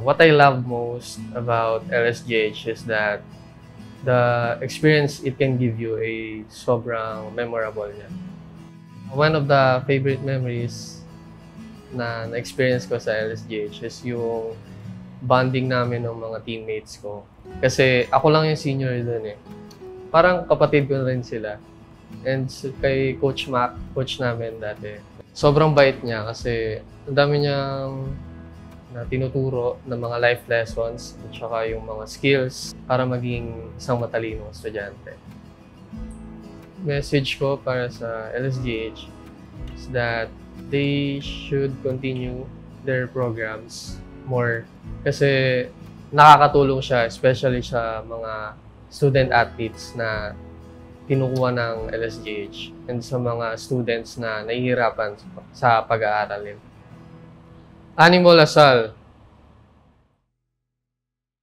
What I love most about LSGH is that the experience it can give you ay sobrang memorable niya. One of the favorite memories na na-experience ko sa LSGH is yung bonding namin ng mga teammates ko. Kasi ako lang yung senior doon eh. Parang kapatid ko rin sila. And kay Coach Mac, coach namin dati, sobrang bait niya kasi ang dami niyang na tinuturo ng mga life lessons at saka yung mga skills para maging isang matalinong estudyante. Message ko para sa LSGH is that they should continue their programs more kasi nakakatulong siya, especially sa mga student athletes na kinukuha ng LSGH and sa mga students na nahihirapan sa pag-aaral nila. Animal Lasal,